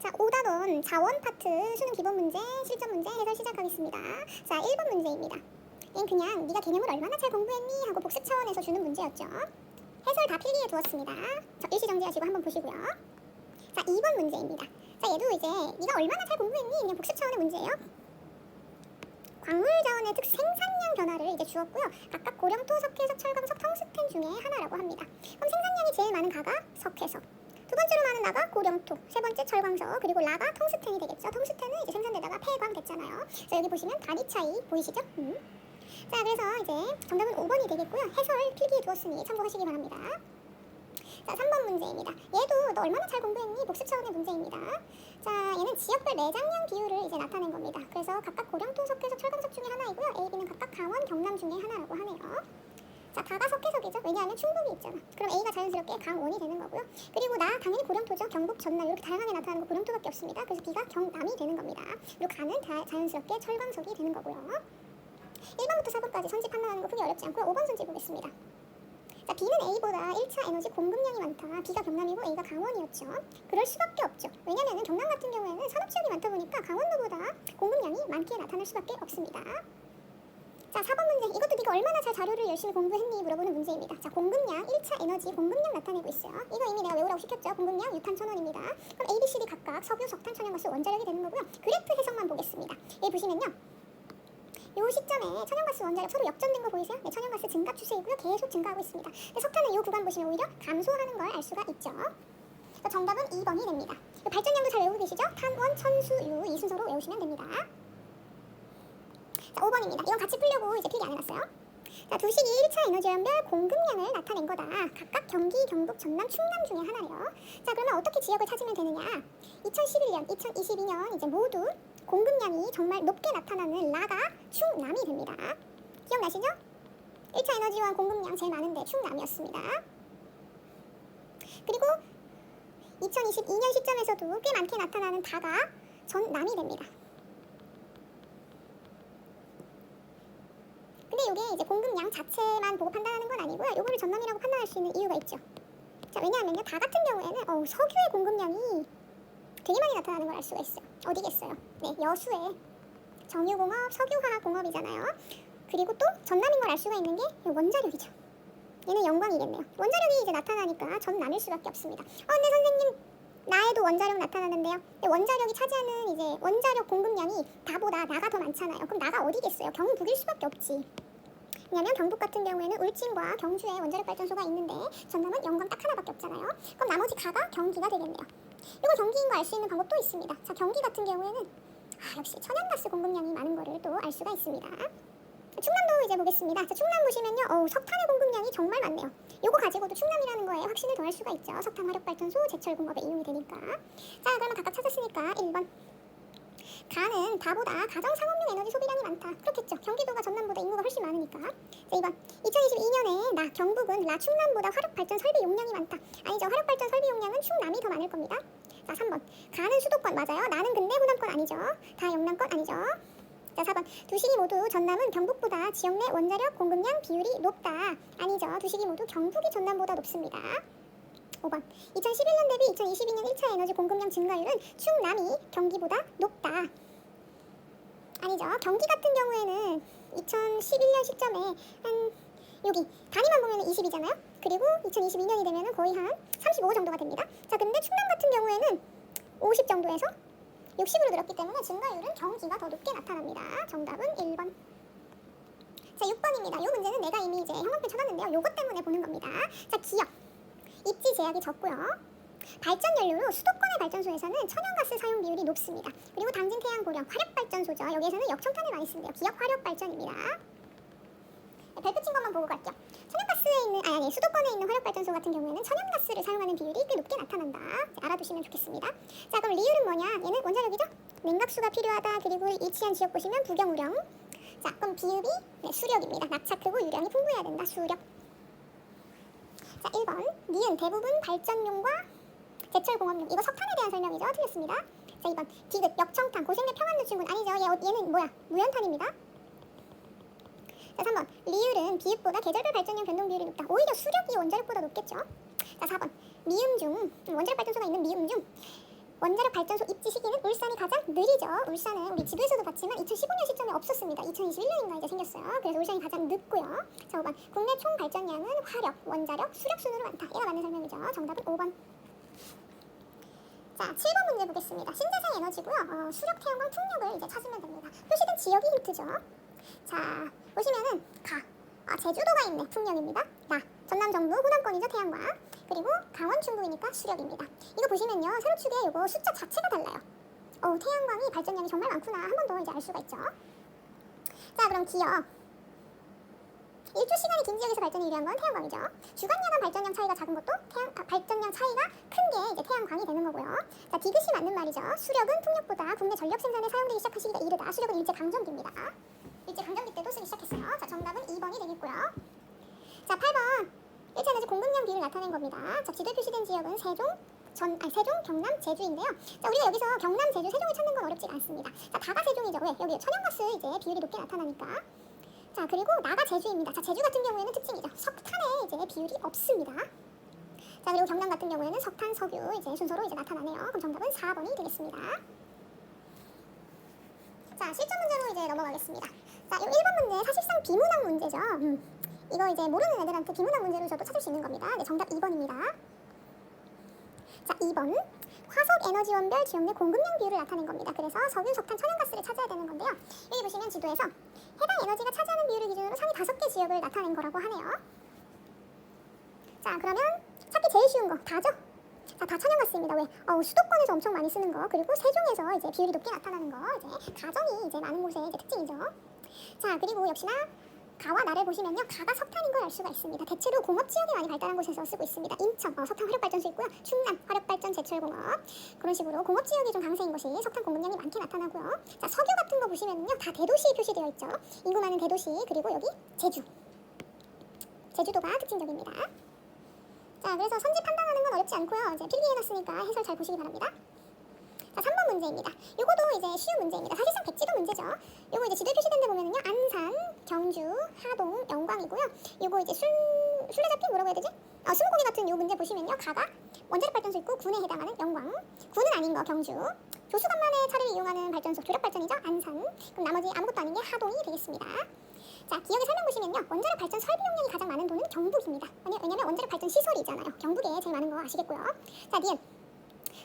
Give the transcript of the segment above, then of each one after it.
자, 5단원 자원 파트 수능 기본 문제, 실전 문제 해설 시작하겠습니다. 자, 1번 문제입니다. 얘는 그냥 네가 개념을 얼마나 잘 공부했니? 하고 복습 차원에서 주는 문제였죠. 해설 다 필기해 두었습니다. 자, 일시정지하시고 한번 보시고요. 자, 2번 문제입니다. 자, 얘도 이제 네가 얼마나 잘 공부했니? 그냥 복습 차원의 문제예요. 광물 자원의 특수 생산량 변화를 이제 주었고요. 각각 고령토, 석회석, 철광석, 텅스텐 중에 하나라고 합니다. 그럼 생산량이 제일 많은 가가 석회석, 두 번째로 많은 나가 고령토, 세 번째 철광석, 그리고 라가 텅스텐이 되겠죠. 텅스텐은 이제 생산되다가 폐광 됐잖아요. 자, 여기 보시면 단위 차이 보이시죠? 자, 그래서 이제 정답은 5번이 되겠고요. 해설 필기해 두었으니 참고하시기 바랍니다. 자, 3번 문제입니다. 얘도 너 얼마나 잘 공부했니? 복습 차원의 문제입니다. 자, 얘는 지역별 내장량 비율을 이제 나타낸 겁니다. 그래서 각각 고령토, 석회석, 철광석 중에 하나이고요. A, B는 각각 강원, 경남 중에 하나라고 하네요. 자, 다가 석회석이죠. 왜냐하면 충북이 있잖아. 그럼 A가 자연스럽게 강원이 되는 거고요. 그리고 나 당연히 고령토죠. 경북, 전남 이렇게 다양하게 나타나는 거 고령토밖에 없습니다. 그래서 B가 경남이 되는 겁니다. 그리고 가는 자연스럽게 철광석이 되는 거고요. 1번부터 4번까지 선지 판단하는 거 크게 어렵지 않고요. 5번 선지 보겠습니다. 자, B는 A보다 1차 에너지 공급량이 많다. B가 경남이고 A가 강원이었죠. 그럴 수밖에 없죠. 왜냐면 경남 같은 경우에는 산업지역이 많다 보니까 강원도보다 공급량이 많게 나타날 수밖에 없습니다. 자, 4번 문제. 이것도 네가 얼마나 잘 자료를 열심히 공부했니? 물어보는 문제입니다. 자, 공급량, 1차 에너지 공급량 나타내고 있어요. 이거 이미 내가 외우라고 시켰죠. 공급량 유탄 1000원입니다. 그럼 A, B, C, D 각각 석유, 석탄, 천연가스, 원자력이 되는 거고요. 그래프 해석만 보겠습니다. 여기 보시면요. 이 시점에 천연가스 원자력 서로 역전된 거 보이세요? 네, 천연가스 증가 추세이고요. 계속 증가하고 있습니다. 석탄은 이 구간 보시면 오히려 감소하는 걸 알 수가 있죠. 자, 정답은 2번이 됩니다. 발전량도 잘 외우고 계시죠? 탄, 원, 천, 수, 유 이 순서로 외우시면 됩니다. 자, 5번입니다. 이건 같이 풀려고 이제 필기 안 해놨어요. 자, 두 식이 1차 에너지연별 공급량을 나타낸 거다. 각각 경기, 경북, 전남, 충남 중에 하나래요. 자, 그러면 어떻게 지역을 찾으면 되느냐? 2011년, 2022년 이제 모두 공급량이 정말 높게 나타나는 라가 충남이 됩니다. 기억나시죠? 1차 에너지원 공급량 제일 많은데 충남이었습니다. 그리고 2022년 시점에서도 꽤 많게 나타나는 다가 전남이 됩니다. 근데 이게 이제 공급량 자체만 보고 판단하는 건 아니고요. 요거를 전남이라고 판단할 수 있는 이유가 있죠. 자, 왜냐하면요, 다 같은 경우에는 석유의 공급량이 되게 많이 나타나는 걸 알 수가 있어요. 어디겠어요? 네, 여수의 정유공업, 석유화학공업이잖아요. 그리고 또 전남인 걸 알 수가 있는 게 원자력이죠. 얘는 영광이겠네요. 원자력이 이제 나타나니까 전남일 수밖에 없습니다. 근데 선생님, 나에도 원자력 나타나는데요. 근데 원자력이 차지하는 이제 원자력 공급량이 다보다 나가 더 많잖아요. 그럼 나가 어디겠어요? 경북일 수밖에 없지. 왜냐면 경북 같은 경우에는 울진과 경주에 원자력 발전소가 있는데 전남은 영광 딱 하나밖에 없잖아요. 그럼 나머지 가가 경기가 되겠네요. 이거 경기인 거 알 수 있는 방법도 있습니다. 자, 경기 같은 경우에는 역시 천연가스 공급량이 많은 거를 또 알 수가 있습니다. 충남도 이제 보겠습니다. 자, 충남 보시면요, 석탄의 공급량이 정말 많네요. 요거 가지고도 충남이라는 거에 확신을 더할 수가 있죠. 석탄 화력발전소, 제철공업에 이용이 되니까. 자, 그러면 각각 찾았으니까 1번. 가는 다보다 가정상업용 에너지 소비량이 많다. 그렇겠죠. 경기도가 전남보다 인구가 훨씬 많으니까. 자, 2번. 2022년에 나 경북은 나 충남보다 화력발전 설비 용량이 많다. 아니죠. 화력발전 설비 용량은 충남이 더 많을 겁니다. 자, 3번. 가는 수도권 맞아요. 나는 근데 호남권 아니죠. 다 영남권 아니죠. 자, 4번. 두 식이 모두 전남은 경북보다 지역 내 원자력 공급량 비율이 높다. 아니죠. 두 식이 모두 경북이 전남보다 높습니다. 5번. 2011년 대비 2022년 1차 에너지 공급량 증가율은 충남이 경기보다 높다. 아니죠. 경기 같은 경우에는 2011년 시점에 한 여기 단위만 보면 20이잖아요. 그리고 2022년이 되면 거의 한 35 정도가 됩니다. 자, 근데 충남 같은 경우에는 50 정도에서 60으로 늘었기 때문에 증가율은 경기가 더 높게 나타납니다. 정답은 1번. 자, 6번입니다. 이 문제는 내가 이미 이제 형광펜 쳐놨는데요. 요것 때문에 보는 겁니다. 자, 기업. 입지 제약이 적고요. 발전 연료로 수도권의 발전소에서는 천연가스 사용 비율이 높습니다. 그리고 당진 태양 고령 화력발전소죠. 여기에서는 역청탄을 많이 쓰는데요. 기업 화력발전입니다. 네, 별표 친 것만 보고 갈게요. 천연가스에 있는 수도권에 있는 화력발전소 같은 경우에는 천연가스를 사용하는 비율이 꽤 높게 나타난다. 알아두시면 좋겠습니다. 자, 그럼 리율은 뭐냐? 얘는 원자력이죠. 냉각수가 필요하다. 그리고 위치한 지역 보시면 부경우령. 자, 그럼 비읍이 수력입니다. 낙차 크고 유량이 풍부해야 된다. 수력. 자, 1번. 니은 대부분 발전용과 제철공업용. 이거 석탄에 대한 설명이죠. 틀렸습니다. 자, 2번. 디귿 역청탄 고생대 평안누출군 아니죠. 얘는 뭐야? 무연탄입니다. 자, 3번. 리율은 비읍보다 계절별 발전용 변동 비율이 높다. 오히려 수력이 원자력보다 높겠죠. 자, 4번. 미음 중 원자력 발전소가 있는 미음 중 원자력 발전소 입지 시기는 울산이 가장 느리죠. 울산은 우리 지도에서도 봤지만 2015년 시점에 없었습니다. 2021년인가 이제 생겼어요. 그래서 울산이 가장 늦고요. 자, 5번. 국내 총 발전량은 화력, 원자력, 수력 순으로 많다. 얘가 맞는 설명이죠. 정답은 5번. 자, 7번 문제 보겠습니다. 신재생 에너지고요. 수력, 태양광, 풍력을 이제 찾으면 됩니다. 표시된 지역이 힌트죠. 자, 보시면은 제주도가 있네. 풍력입니다. 전남 정부 호남권이죠. 태양광. 그리고 강원 충북이니까 수력입니다. 이거 보시면요. 세로축에 이거 숫자 자체가 달라요. 태양광이 발전량이 정말 많구나. 한 번 더 이제 알 수가 있죠. 자, 그럼 기억. 일조 시간이 긴 지역에서 발전이 유리한 건 태양광이죠. 주간 야간 발전량 차이가 작은 것도 발전량 차이가 큰 게 이제 태양광이 되는 거고요. 자, 디귿이 맞는 말이죠. 수력은 풍력보다 국내 전력 생산에 사용되기 시작한 시기가 이르다. 수력은 일제 강점기입니다. 일제 강점기 때도 쓰기 시작했어요. 자, 정답은 2번이 되겠고요. 자, 8번. 일제 에너지 공급량 비율을 나타낸 겁니다. 자, 지도에 표시된 지역은 세종, 경남, 제주인데요. 자, 우리가 여기서 경남, 제주, 세종을 찾는 건 어렵지 않습니다. 자, 다가 세종이죠. 왜? 여기 천연가스 이제 비율이 높게 나타나니까. 자, 그리고 나가 제주입니다. 자, 제주 같은 경우에는 특징이죠. 석탄에 이제 비율이 없습니다. 자, 그리고 경남 같은 경우에는 석탄, 석유 이제 순서로 이제 나타나네요. 그럼 정답은 4번이 되겠습니다. 자, 실전 문제로 이제 넘어가겠습니다. 자, 이 1번 문제 사실상 비문학 문제죠. 이거 이제 모르는 애들한테 비문학 문제로 저도 찾을 수 있는 겁니다. 네, 정답 2번입니다. 자, 2번. 화석 에너지원별 지역 내 공급량 비율을 나타낸 겁니다. 그래서 석유, 석탄, 천연가스를 찾아야 되는 건데요. 여기 보시면 지도에서 해당 에너지가 차지하는 비율을 기준으로 상위 5개 지역을 나타낸 거라고 하네요. 자, 그러면 찾기 제일 쉬운 거 다죠? 자, 다 천연가스입니다. 왜? 수도권에서 엄청 많이 쓰는 거, 그리고 세종에서 이제 비율이 높게 나타나는 거, 이제 가정이 이제 많은 곳의 이제 특징이죠. 자, 그리고 역시나 가와 나를 보시면요, 가가 석탄인 걸 알 수가 있습니다. 대체로 공업 지역이 많이 발달한 곳에서 쓰고 있습니다. 인천 석탄 화력발전소 있고요. 충남 화력발전 제철공업, 그런 식으로 공업 지역이 좀 강세인 것이 석탄 공급량이 많게 나타나고요. 자, 석유 같은 거 보시면요, 다 대도시 표시되어 있죠. 인구 많은 대도시, 그리고 여기 제주도가 특징적입니다. 자, 그래서 선지 판단하는 건 어렵지 않고요. 이제 필기해놨으니까 해설 잘 보시기 바랍니다. 자, 3번 문제입니다. 요거도 이제 쉬운 문제입니다. 사실상 백지도 문제죠. 요거 이제 지도에 표시된 데 보면은요, 안산, 경주, 하동, 영광이고요. 요거 이제 술래잡기 뭐라고 해야 되지? 스무고개 같은 요 문제 보시면요, 가가 원자력 발전소 있고 군에 해당하는 영광, 군은 아닌 거 경주, 조수간만의 차를 이용하는 발전소 조력 발전이죠, 안산. 그럼 나머지 아무것도 아닌 게 하동이 되겠습니다. 자, 기억의 설명 보시면요, 원자력 발전 설비 용량이 가장 많은 도는 경북입니다. 왜냐면 원자력 발전 시설이 있잖아요. 경북에 제일 많은 거 아시겠고요. 자, 니은.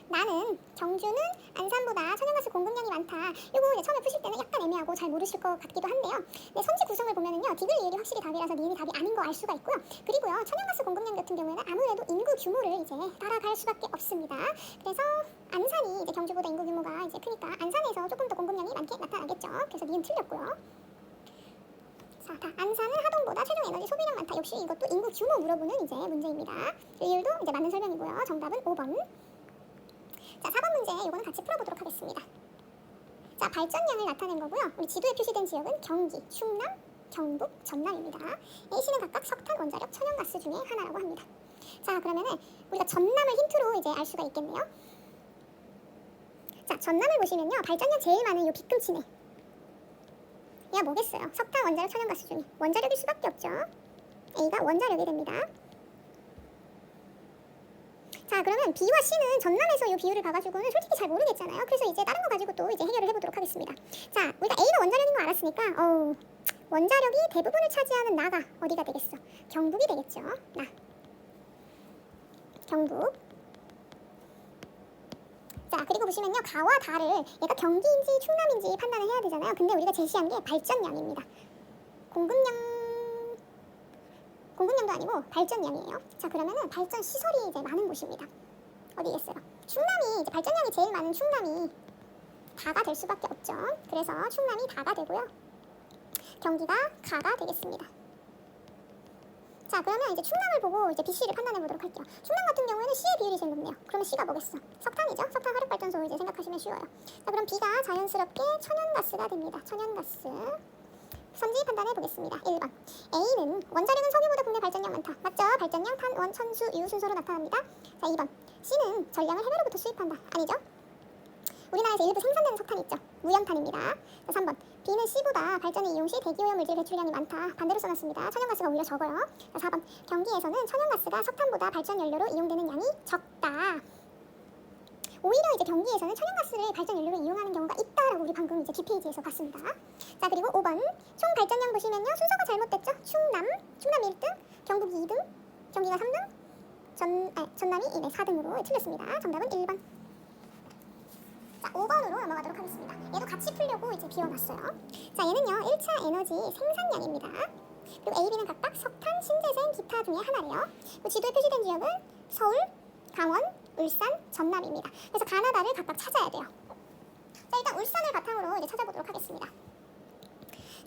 나는 경주는 안산보다 천연가스 공급량이 많다. 요거 이제 처음에 푸실 때는 약간 애매하고 잘 모르실 것 같기도 한데요. 네, 선지 구성을 보면은요, 디귿리을이 확실히 답이라서 니은이 답이 아닌 거 알 수가 있고요. 그리고요, 천연가스 공급량 같은 경우에는 아무래도 인구 규모를 이제 따라갈 수밖에 없습니다. 그래서 안산이 이제 경주보다 인구 규모가 이제 크니까 안산에서 조금 더 공급량이 많게 나타나겠죠. 그래서 니은 틀렸고요. 자, 안산은 하동보다 최종 에너지 소비량 많다. 역시 이것도 인구 규모 물어보는 이제 문제입니다. 리을도 이제 맞는 설명이고요. 정답은 5번. 자, 4번 문제 이거는 같이 풀어보도록 하겠습니다. 자, 발전량을 나타낸 거고요. 우리 지도에 표시된 지역은 경기, 충남, 경북, 전남입니다. A씨는 각각 석탄, 원자력, 천연가스 중에 하나라고 합니다. 자, 그러면은 우리가 전남을 힌트로 이제 알 수가 있겠네요. 자, 전남을 보시면요, 발전량 제일 많은 요 빗금치네. 얘가 뭐겠어요? 석탄, 원자력, 천연가스 중에 원자력일 수밖에 없죠. A가 원자력이 됩니다. 자, 그러면 B와 C는 전남에서 이 비율을 봐가지고는 솔직히 잘 모르겠잖아요. 그래서 이제 다른 거 가지고 또 이제 해결을 해보도록 하겠습니다. 자, 우리가 A가 원자력인 거 알았으니까 원자력이 대부분을 차지하는 나가 어디가 되겠어? 경북이 되겠죠. 경북. 자, 그리고 보시면요, 가와 다를 얘가 경기인지 충남인지 판단을 해야 되잖아요. 근데 우리가 제시한 게 발전량입니다. 공급량도 아니고 발전량이에요. 자, 그러면은 발전 시설이 이제 많은 곳입니다. 어디겠어요? 충남이 이제 발전량이 제일 많은 충남이 다가 될 수밖에 없죠. 그래서 충남이 다가 되고요. 경기가 가가 되겠습니다. 자, 그러면 이제 충남을 보고 이제 BC를 판단해 보도록 할게요. 충남 같은 경우에는 C의 비율이 제일 높네요. 그러면 C가 뭐겠어? 석탄이죠. 석탄 화력발전소 이제 생각하시면 쉬워요. 자, 그럼 B가 자연스럽게 천연가스가 됩니다. 천연가스. 선지 판단해 보겠습니다. 1번. A는 원자력은 석유보다 국내 발전량 많다. 맞죠? 발전량 탄, 원, 천수, 유 순서로 나타납니다. 자, 2번. C는 전량을 해외로부터 수입한다. 아니죠? 우리나라에서 일부 생산되는 석탄이 있죠. 무연탄입니다. 자, 3번. B는 C보다 발전에 이용 시 대기오염 물질 배출량이 많다. 반대로 써놨습니다. 천연가스가 오히려 적어요. 자, 4번. 경기에서는 천연가스가 석탄보다 발전 연료로 이용되는 양이 적다. 오히려 이제 경기에서는 천연가스를 발전 연료로 이용하는 경우가 있다라고 우리 방금 이제 뒷페이지에서 봤습니다. 자, 그리고 5번 총 발전량 보시면요, 순서가 잘못됐죠. 충남이 1등, 경북이 2등, 경기가 3등, 전남이 4등으로 틀렸습니다. 정답은 1번. 자, 5번으로 넘어가도록 하겠습니다. 얘도 같이 풀려고 이제 비워놨어요. 자, 얘는요 1차 에너지 생산량입니다. 그리고 A, B는 각각 석탄, 신재생, 기타 중에 하나래요. 지도에 표시된 지역은 서울, 강원, 울산, 전남입니다. 그래서 가나다를 각각 찾아야 돼요. 자, 일단 울산을 바탕으로 이제 찾아보도록 하겠습니다.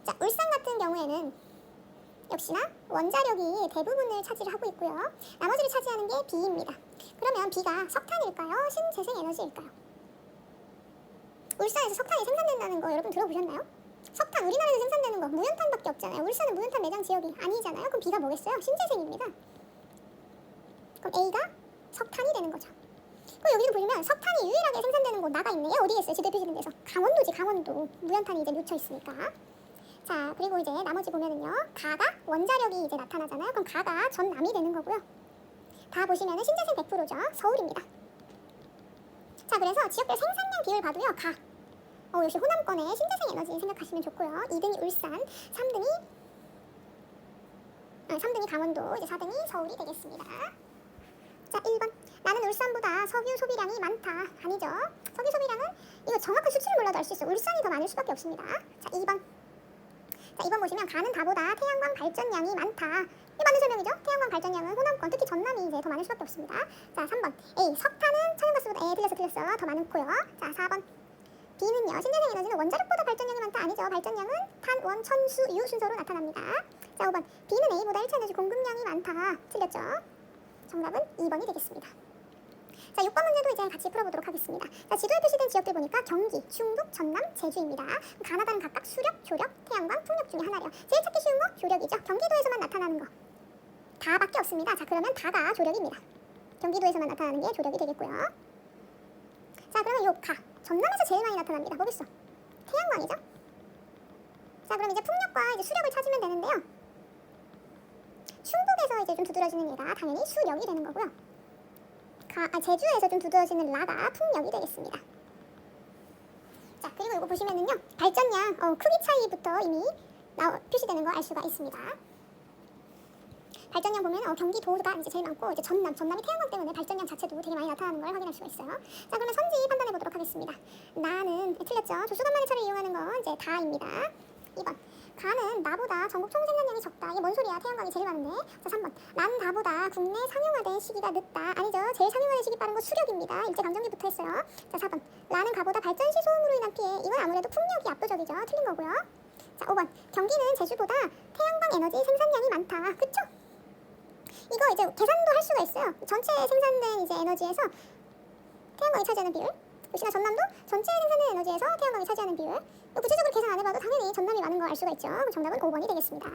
자, 울산 같은 경우에는 역시나 원자력이 대부분을 차지를 하고 있고요. 나머지를 차지하는 게 B입니다. 그러면 B가 석탄일까요? 신재생 에너지일까요? 울산에서 석탄이 생산된다는 거 여러분 들어보셨나요? 석탄, 우리나라에서 생산되는 거 무연탄밖에 없잖아요. 울산은 무연탄 매장 지역이 아니잖아요. 그럼 B가 뭐겠어요? 신재생입니다. 그럼 A가 석탄이 되는 거죠. 그리고 여기도 보시면 석탄이 유일하게 생산되는 곳 나가 있네요. 어디겠어요? 지도에 표시된 데서. 강원도지, 강원도. 무연탄이 이제 묻혀 있으니까. 자, 그리고 이제 나머지 보면은요, 가가 원자력이 이제 나타나잖아요. 그럼 가가 전남이 되는 거고요. 다 보시면은 신재생 100%죠. 서울입니다. 자, 그래서 지역별 생산량 비율 봐도요, 역시 호남권의 신재생 에너지 생각하시면 좋고요. 2등이 울산, 3등이 강원도, 이제 4등이 서울이 되겠습니다. 자, 1번. 나는 울산보다 석유 소비량이 많다. 아니죠. 석유 소비량은 이거 정확한 수치를 몰라도 알 수 있어요. 울산이 더 많을 수밖에 없습니다. 자, 2번. 자, 2번 보시면 가는 다보다 태양광 발전량이 많다. 이게 맞는 설명이죠? 태양광 발전량은 호남권, 특히 전남이 이제 더 많을 수밖에 없습니다. 자, 3번. A. 석탄은 천연가스보다 틀렸어. 더 많고요. 자, 4번. B는요. 신재생 에너지는 원자력보다 발전량이 많다. 아니죠. 발전량은 탄, 원, 천, 수, 유 순서로 나타납니다. 자, 5번. B는 A보다 1차 에너지 공급량이 많다. 틀렸죠. 정답은 2번이 되겠습니다. 자, 6번 문제도 이제 같이 풀어보도록 하겠습니다. 자, 지도에 표시된 지역들 보니까 경기, 충북, 전남, 제주입니다. 가나다는 각각 수력, 조력, 태양광, 풍력 중에 하나래요. 제일 찾기 쉬운 거 조력이죠. 경기도에서만 나타나는 거 다밖에 없습니다. 자, 그러면 다가 조력입니다. 경기도에서만 나타나는 게 조력이 되겠고요. 자, 그러면 요 전남에서 제일 많이 나타납니다. 뭐겠어? 태양광이죠. 자, 그럼 이제 풍력과 이제 수력을 찾으면 되는데요. 충북에서 이제 좀 두드러지는 얘가 당연히 수력이 되는 거고요. 제주에서 좀 두드러지는 라가 풍력이 되겠습니다. 자, 그리고 이거 보시면은요, 발전량 크기 차이부터 이미 표시되는 거 알 수가 있습니다. 발전량 보면 경기도가 이제 제일 많고, 이제 전남이 태양광 때문에 발전량 자체도 되게 많이 나타나는 걸 확인할 수가 있어요. 자, 그러면 선지 판단해 보도록 하겠습니다. 나는 틀렸죠. 조수간만의 차를 이용하는 건 이제 다입니다. 2번. 가는 나보다 전국 총 생산량이 적다. 이게 뭔 소리야? 태양광이 제일 많은데. 자, 3번. 난 나보다 국내 상용화된 시기가 늦다. 아니죠. 제일 상용화된 시기 빠른 거 수력입니다. 일제강점기부터 했어요. 자, 4번. 나는 가보다 발전시 소음으로 인한 피해. 이건 아무래도 풍력이 압도적이죠. 틀린 거고요. 자, 5번. 경기는 제주보다 태양광 에너지 생산량이 많다. 그쵸? 이거 이제 계산도 할 수가 있어요. 전체 생산된 이제 에너지에서 태양광이 차지하는 비율. 역시나 전남도 전체 생산된 에너지에서 태양광이 차지하는 비율. 구체적으로 계산 안 해봐도 당연히 전남이 많은 거 알 수가 있죠. 정답은 5번이 되겠습니다.